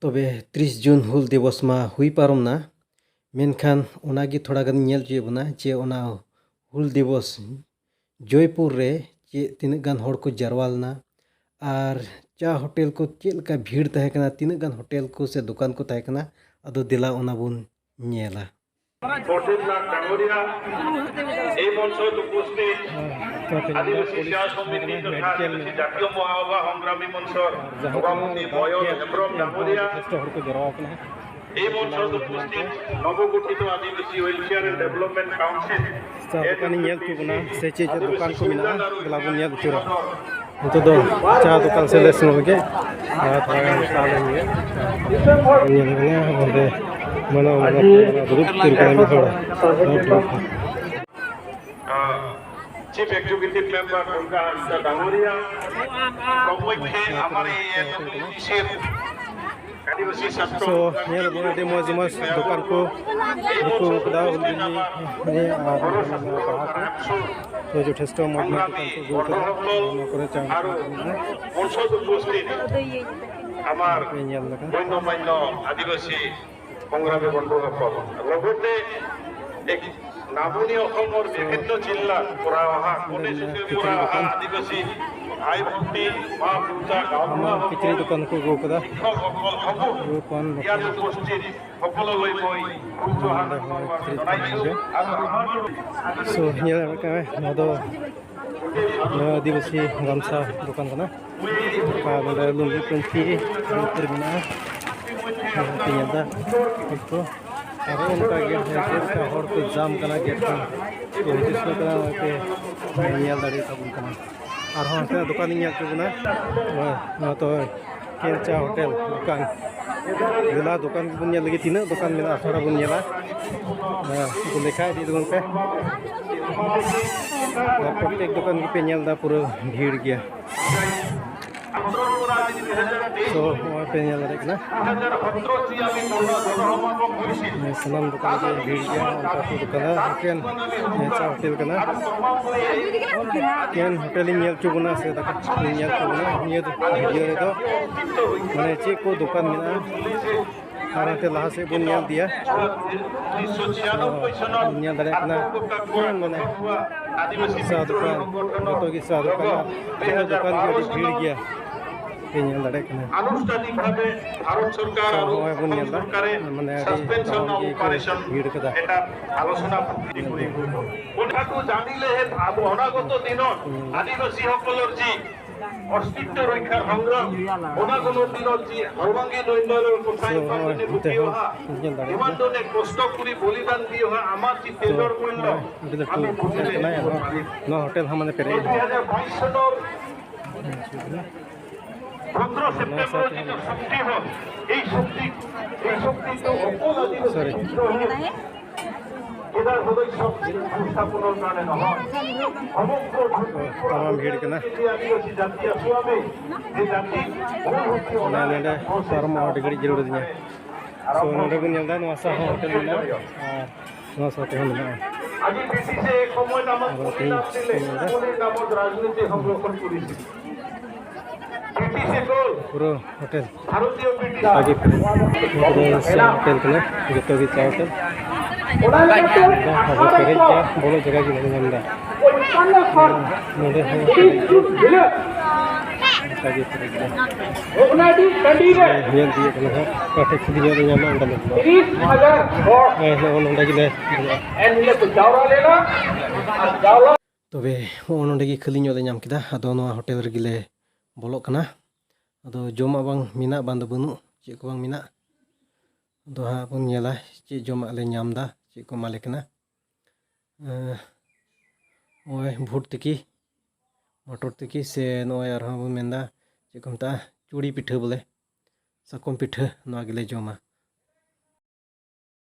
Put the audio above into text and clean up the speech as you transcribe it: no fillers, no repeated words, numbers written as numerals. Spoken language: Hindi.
तबे 30 जून हुल दिवस मा हुई पारमना मेनखान ओनागी थोड़ा गन नेल जे बना जे ओना हुल दिवस जयपुर रे चे तीन गान होड़ को जरवालना और चा होटल को चेलका भीड़ तहे कना तीन गान होटल को से दुकान को तहे कना अदो दिला ओना बुन नेला আদিবাসী সেৱা সমিতি তথা আদিবাসী জাতীয় মহাসভা সংগ্ৰামী মঞ্চৰ সভাপতি বয়স হেমব্ৰম ডাঙৰীয়া এই মঞ্চত উপস্থিত নৱগঠিত আদিবাসী ৱেলফেয়াৰ এণ্ড ডেভেলপমেণ্ট কাউন্সিল दुकान को मिला गलाबुन नेल उचुरा तो दो चा दुकान से लेसन लगे थोड़ा गान साल है नेल ने ओंदे मनो ग्रुप तिरका में थोड़ा chief executive member Durga Hansda Dangria প্রমুখে আমার এই আদিবাসী ছাত্র so नेल बोले दे मौज मौज दुकान को रुको कदा उल्ली ने तो जो टेस्ट मौज में दुकान को गो करे चा আর মঞ্চত উপস্থিত আমার গণ্যমান্য আদিবাসী সংগ্ৰামী বন্ধুসকল লগতে নামনি অসমৰ বিভিন্ন জিলাৰ পৰা অহা কণিচুকে পৰা অহা আদিবাসী ভাই ভণ্টি মা পূজা গাঁৱৰ किचरी दुकान को गो कदा শিক্ষকসকল ইয়াত উপস্থিত সকলোলৈ মই জনাইছোঁ আৰু আমাৰ so नेल का नदो आदिवासी गामसा दुकान कना का लुंगी पंची termina ternyata itu अब उनका गेट है गेट का हर को जाम करना गेट का तो जिसमें करा के नियाल दाड़ी का बुन करना और हाँ से दुकान नियाल के बुना वह तो केंचा होटल दुकान जिला दुकान की बुनिया लगी तीन दुकान में थोड़ा बुनिया तो लिखा है दुकान पे प्रत्येक दुकान की पे नियाल दा पूरा भीड़ गया तो वहाँ पे नियाल देखना सलाम दुकान के भीड़ गया उनका तो दुकान है केन नेचा होटल कना केन होटल नियाल चुबना से तक नियाल चुबना ये वीडियो रे तो माने चे को दुकान में और के लहा से बुनियाद दिया नियाल दारे कना केन माने सा दुकान तो की सा दुकान की भीड़ गया नियाल दारे कना আনুষ্ঠানিকভাবে ভারত সরকার সরকারে সাসপেনশন অপারেশন भीड़ कदा এটা আলোচনা ভিত্তি কৰি কথাটো জানিলে অনাগত দিনত আদিবাসীসকলৰ যি অস্তিত্ব ৰক্ষাৰ সংগ্ৰাম অনাগত দিনত যি সৰ্বাংগীন উন্নয়নৰ কথা ইমান ধৰণে কষ্ট কৰি বলিদান দি অহা আমাৰ যি তেজৰ মূল্য আমি न होटल हमने पेरे 2022 চনৰ 15 সেপ্টেম্বর যিটো শক্তি হ'ল এই শক্তিটো অকল আদিবাসী এটাৰ সদস্য সংস্থাপনৰ কাৰণে নহয় সমগ্ৰ तमाम भीड़ के ना আদিবাসী জাতি আছো আমি এই জাতি नंदे शर्म और गड़ी जरूर दिया सो नंदे को नेलदा नवासा होटल में नवासा होटल में আজি ব্ৰিটিছে এক সময়ত আমাক বলিদান দিলে সকলোৰে নামত ৰাজনীতি সংৰক্ষণ কৰিছিল पूरा होटल ভারতীয় ব্রিটিশ आगे होटल के ना जो भी चाहे होटल आगे पेरे क्या बोलो जगह की नहीं नंदा नंदे आगे पेरे क्या ओगनाडी कैंडिडेट नियम दिए कना काटे खुद दिया नियम अंडा में 30,000 ए नंदा की ले एनले को जावरा लेना जावरा तबे नंदे की खली ᱧᱚᱜ ᱧᱟᱢ ᱠᱮᱫᱟ ᱟᱫᱚ ᱱᱚᱣᱟ होटल ᱨᱮᱜᱮ बोलो कना अदो जोमा बांग मिना बांद बनु चे को बांग मिना अदो हा बन नेला चे जोमा ले नामदा चे को माले कना ओए भुट तकी मटर तकी से नोय आर हा बन मेंदा चे को मता चूड़ी पिठा बोले साकम पिठा नोआ गेले जोमा